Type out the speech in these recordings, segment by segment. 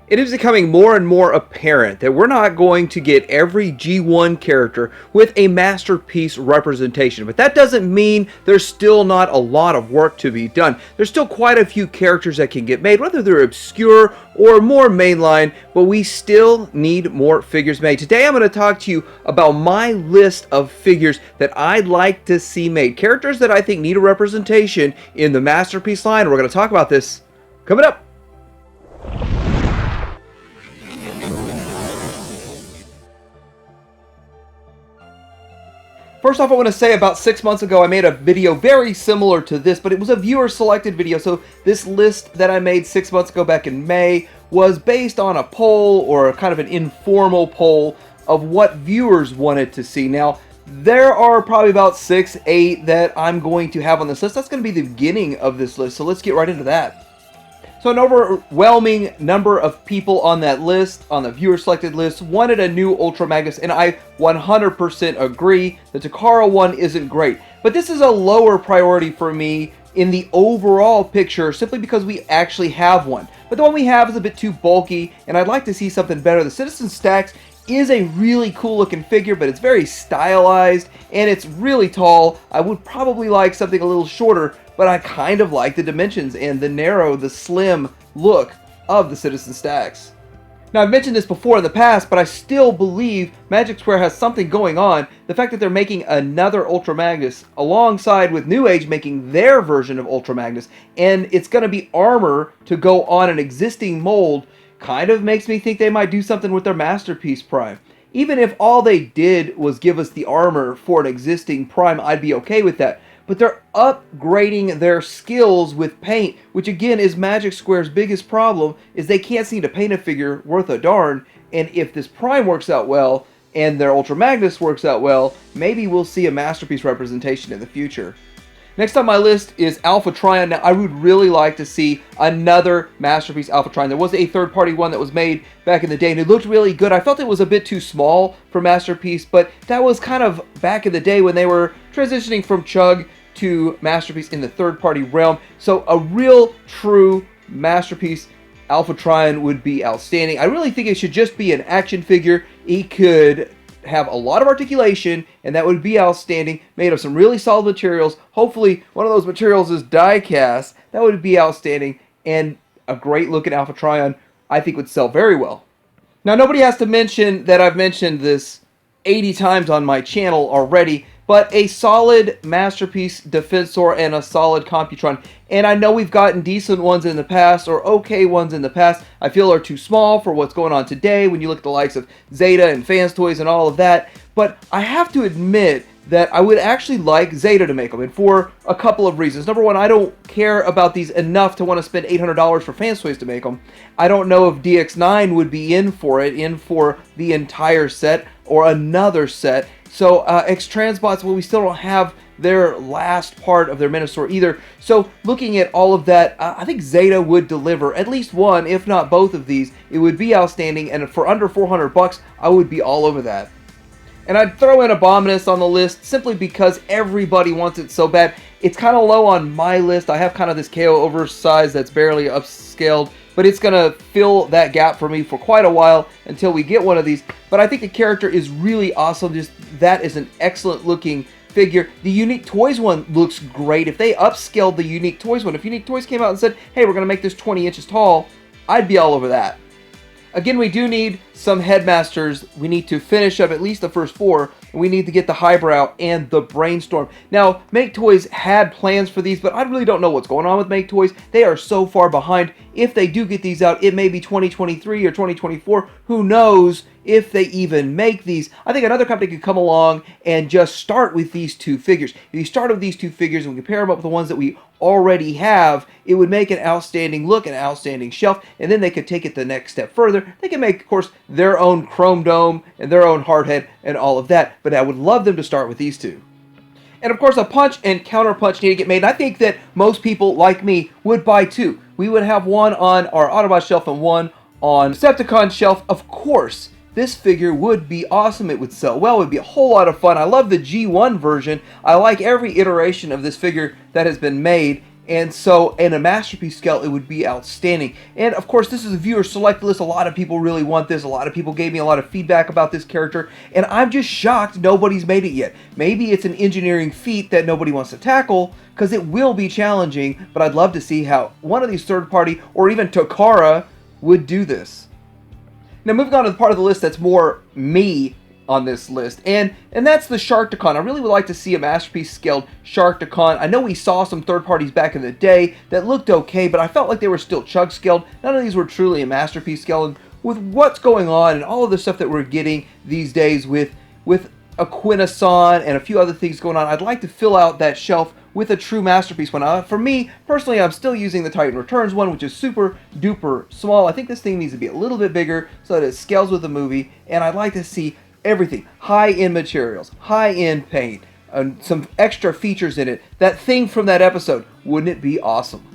It is becoming more and more apparent that we're not going to get every G1 character with a masterpiece representation, but that doesn't mean there's still not a lot of work to be done. There's still quite a few characters that can get made, whether they're obscure or more mainline, but we still need more figures made. Today I'm going to talk to you about my list of figures that I'd like to see made, characters that I think need a representation in the masterpiece line. We're going to talk about this coming up. First off, I want to say about 6 months ago I made a video very similar to this, but it was a viewer selected video. So this list that I made 6 months ago back in May was based on a poll, or kind of an informal poll, of what viewers wanted to see. Now, there are probably about 6, 8 that I'm going to have on this list. That's going to be the beginning of this list, so let's get right into that. So an overwhelming number of people on that list, on the viewer selected list, wanted a new Ultra Magnus, and I 100% agree. The Takara one isn't great, but this is a lower priority for me in the overall picture, simply because we actually have one. But the one we have is a bit too bulky, and I'd like to see something better. The Citizen Stacks is a really cool looking figure, but it's very stylized, and it's really tall. I would probably like something a little shorter, but I kind of like the dimensions and the narrow, the slim look of the Citizen Stacks. Now, I've mentioned this before in the past, but I still believe Magic Square has something going on. The fact that they're making another Ultra Magnus alongside with New Age making their version of Ultra Magnus, and it's going to be armor to go on an existing mold, kind of makes me think they might do something with their Masterpiece Prime. Even if all they did was give us the armor for an existing Prime, I'd be okay with that. But they're upgrading their skills with paint, which again is Magic Square's biggest problem, is they can't seem to paint a figure worth a darn. And if this Prime works out well, and their Ultra Magnus works out well, maybe we'll see a Masterpiece representation in the future. Next on my list is Alpha Tryon. Now, I would really like to see another Masterpiece Alpha Tryon. There was a third-party one that was made back in the day, and it looked really good. I felt it was a bit too small for Masterpiece, but that was kind of back in the day when they were transitioning from Chug to Masterpiece in the third-party realm. So a real, true Masterpiece Alpha Tryon would be outstanding. I really think it should just be an action figure. It could have a lot of articulation, and that would be outstanding, made of some really solid materials. Hopefully one of those materials is die cast. That would be outstanding, and a great looking Alpha Tryon I think would sell very well. Now, nobody has to mention that I've mentioned this 80 times on my channel already, but a solid Masterpiece Defensor and a solid Computron. And I know we've gotten decent ones in the past, or okay ones in the past, I feel are too small for what's going on today when you look at the likes of Zeta and Fans Toys and all of that. But I have to admit that I would actually like Zeta to make them, and for a couple of reasons. Number one, I don't care about these enough to want to spend $800 for Fans Toys to make them. I don't know if DX9 would be in for it, in for the entire set or another set. So X-Transbots, well, we still don't have their last part of their Minosaur either. So looking at all of that, I think Zeta would deliver at least one, if not both of these. It would be outstanding, and for under 400 bucks, I would be all over that. And I'd throw in Abominus on the list simply because everybody wants it so bad. It's kind of low on my list. I have kind of this KO oversized that's barely upscaled, but it's going to fill that gap for me for quite a while until we get one of these. But I think the character is really awesome. Just that is an excellent looking figure. The Unique Toys one looks great. If they upscaled the Unique Toys one, if Unique Toys came out and said, hey, we're going to make this 20 inches tall, I'd be all over that. Again, we do need some Headmasters. We need to finish up at least the first 4, and we need to get the Highbrow and the Brainstorm. Now, Make Toys had plans for these, but I really don't know what's going on with Make Toys. They are so far behind. If they do get these out, it may be 2023 or 2024. Who knows if they even make these? I think another company could come along and just start with these 2 figures. If you start with these 2 figures and we compare them up with the ones that we already have, it would make an outstanding look, an outstanding shelf, and then they could take it the next step further. They can make, of course, their own Chrome Dome and their own Hardhead and all of that, but I would love them to start with these 2. And of course, a Punch and Counter Punch need to get made, and I think that most people like me would buy 2. We would have one on our Autobot shelf and one on Decepticon shelf. Of course, this figure would be awesome. It would sell well. It would be a whole lot of fun. I love the G1 version. I like every iteration of this figure that has been made, And so in a Masterpiece scale, it would be outstanding. And of course, this is a viewer select list. A lot of people really want this. A lot of people gave me a lot of feedback about this character. And I'm just shocked nobody's made it yet. Maybe it's an engineering feat that nobody wants to tackle, because it will be challenging. But I'd love to see how one of these third-party, or even Takara, would do this. Now moving on to the part of the list that's more me on this list, and that's the Sharkticon. I really would like to see a Masterpiece scaled Sharkticon. I know we saw some third parties back in the day that looked okay, but I felt like they were still chug scaled. None of these were truly a Masterpiece scale, and with what's going on and all of the stuff that we're getting these days with Aquinason and a few other things going on, I'd like to fill out that shelf with a true Masterpiece one. For me, personally, I'm still using the Titan Returns one, which is super duper small. I think this thing needs to be a little bit bigger so that it scales with the movie, and I'd like to see everything. High-end materials, high-end paint, some extra features in it. That thing from that episode, wouldn't it be awesome?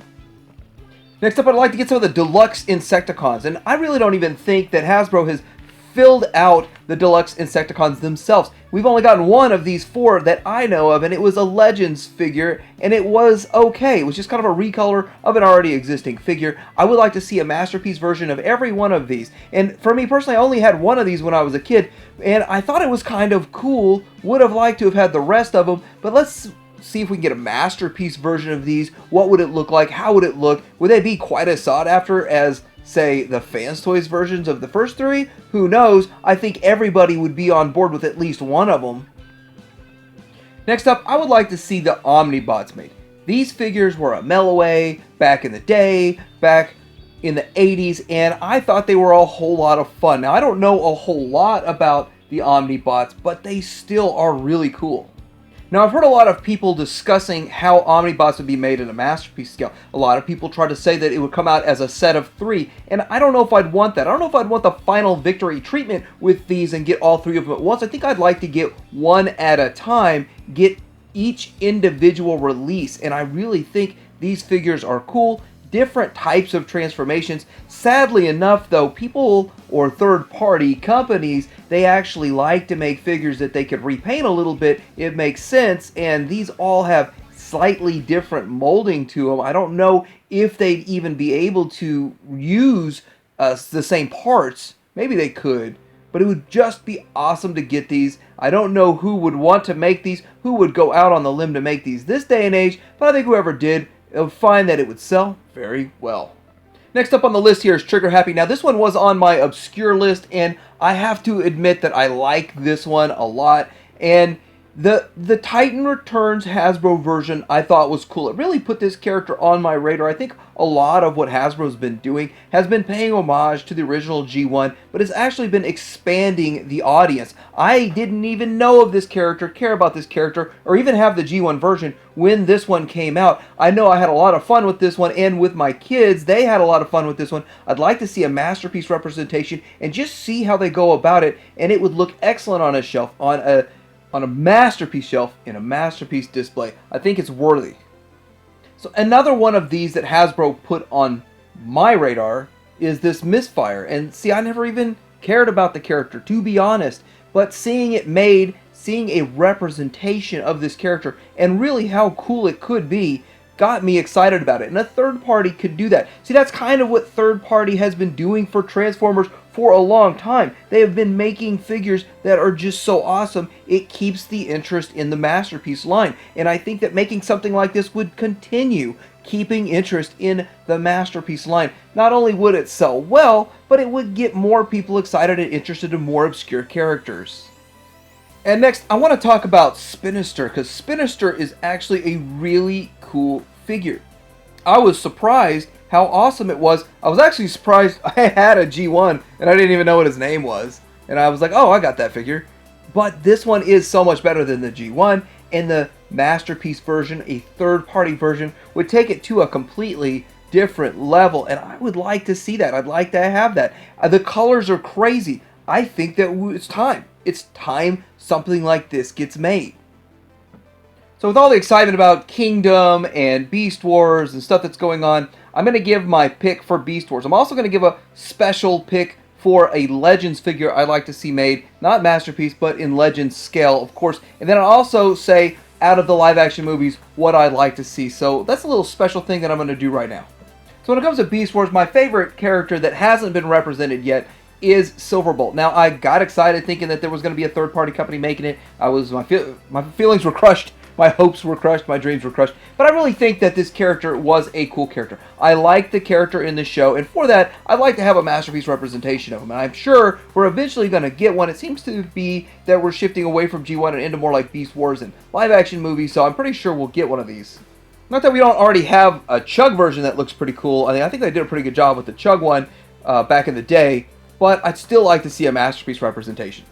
Next up, I'd like to get some of the Deluxe Insecticons, and I really don't even think that Hasbro has filled out the Deluxe Insecticons themselves. We've only gotten one of these 4 that I know of, and it was a Legends figure, and it was okay. It was just kind of a recolor of an already existing figure. I would like to see a Masterpiece version of every one of these. And for me personally, I only had one of these when I was a kid, and I thought it was kind of cool. Would have liked to have had the rest of them, but let's see if we can get a Masterpiece version of these. What would it look like? How would it look? Would they be quite as sought after as, say, the Fans Toys versions of the first 3? Who knows? I think everybody would be on board with at least one of them. Next up, I would like to see the Omnibots made. These figures were a Melloway back in the day, back in the 80s, and I thought they were a whole lot of fun. Now, I don't know a whole lot about the Omnibots, but they still are really cool. Now, I've heard a lot of people discussing how Omnibots would be made in a Masterpiece scale. A lot of people try to say that it would come out as a set of 3, and I don't know if I'd want that. I don't know if I'd want the final victory treatment with these and get all 3 of them at once. I think I'd like to get one at a time, get each individual release, and I really think these figures are cool. Different types of transformations. Sadly enough, though, people or third-party companies, they actually like to make figures that they could repaint a little bit. It makes sense, and these all have slightly different molding to them. I don't know if they'd even be able to use the same parts. Maybe they could, but it would just be awesome to get these. I don't know who would want to make these, who would go out on the limb to make these this day and age, but I think whoever did, it would find that it would sell very well. Next up on the list here is Trigger Happy. Now this one was on my obscure list, and I have to admit that I like this one a lot. And the Titan Returns Hasbro version I thought was cool. It really put this character on my radar. I think a lot of what Hasbro's been doing has been paying homage to the original G1, but it's actually been expanding the audience. I didn't even know of this character, care about this character, or even have the G1 version when this one came out. I know I had a lot of fun with this one, and with my kids, they had a lot of fun with this one. I'd like to see a Masterpiece representation and just see how they go about it, and it would look excellent on a shelf, on a Masterpiece shelf in a Masterpiece display. I think it's worthy. So another one of these that Hasbro put on my radar is this Misfire. And see, I never even cared about the character, to be honest. But seeing it made, seeing a representation of this character, and really how cool it could be, got me excited about it. And a third party could do that. See, that's kind of what third party has been doing for Transformers for a long time. They have been making figures that are just so awesome, it keeps the interest in the Masterpiece line. And I think that making something like this would continue keeping interest in the Masterpiece line. Not only would it sell well, but it would get more people excited and interested in more obscure characters. And next, I want to talk about Spinister, because Spinister is actually a really cool figure. I was surprised how awesome it was. I was actually surprised I had a G1 and I didn't even know what his name was. And I was like, oh, I got that figure. But this one is so much better than the G1, and the Masterpiece version, a third-party version, would take it to a completely different level, and I would like to see that. I'd like to have that. The colors are crazy. I think that it's time. It's time something like this gets made. So with all the excitement about Kingdom and Beast Wars and stuff that's going on, I'm going to give my pick for Beast Wars. I'm also going to give a special pick for a Legends figure I'd like to see made, not Masterpiece, but in Legends scale, of course. And then I'll also say out of the live action movies what I'd like to see. So that's a little special thing that I'm going to do right now. So when it comes to Beast Wars, my favorite character that hasn't been represented yet is Silverbolt. Now, I got excited thinking that there was going to be a third-party company making it. My feelings were crushed, my hopes were crushed, my dreams were crushed. But I really think that this character was a cool character. I like the character in the show, and for that, I'd like to have a masterpiece representation of him. And I'm sure we're eventually going to get one. It seems to be that we're shifting away from G1 and into more like Beast Wars and live-action movies, so I'm pretty sure we'll get one of these. Not that we don't already have a Chug version that looks pretty cool. I think they did a pretty good job with the Chug one back in the day, but I'd still like to see a masterpiece representation.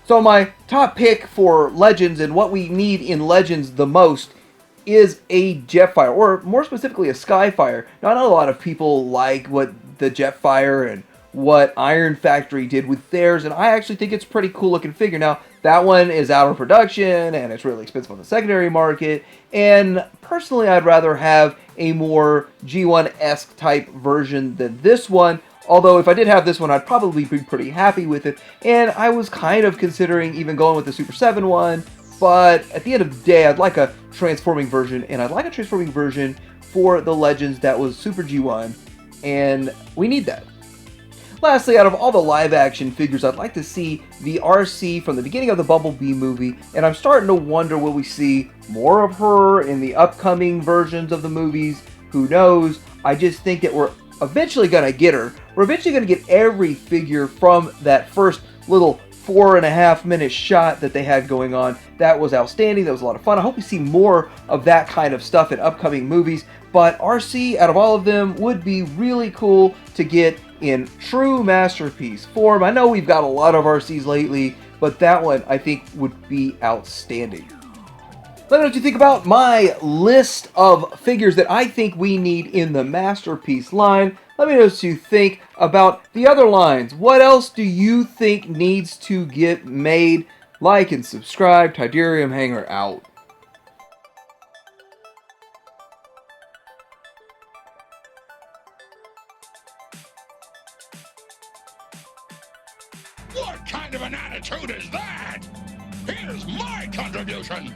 So my top pick for Legends and what we need in Legends the most is a Jetfire, or more specifically a Skyfire. Now, I know a lot of people like what the Jetfire and what Iron Factory did with theirs, and I actually think it's a pretty cool looking figure. Now, that one is out of production, and it's really expensive on the secondary market, and personally, I'd rather have a more G1-esque type version than this one. Although, if I did have this one, I'd probably be pretty happy with it. And I was kind of considering even going with the Super 7 one. But at the end of the day, I'd like a transforming version. And I'd like a transforming version for the Legends that was Super G1. And we need that. Lastly, out of all the live-action figures, I'd like to see the RC from the beginning of the Bumblebee movie. And I'm starting to wonder, will we see more of her in the upcoming versions of the movies? Who knows? I just think that we're eventually going to get her. We're eventually going to get every figure from that first little 4.5 minute shot that they had going on. That was outstanding. That was a lot of fun. I hope we see more of that kind of stuff in upcoming movies. But RC, out of all of them, would be really cool to get in true masterpiece form. I know we've got a lot of RCs lately, but that one I think would be outstanding. Let me know what you think about my list of figures that I think we need in the Masterpiece line. Let me know what you think about the other lines. What else do you think needs to get made? Like and subscribe. Tidarium Hanger out. What kind of an attitude is that? Here's my contribution.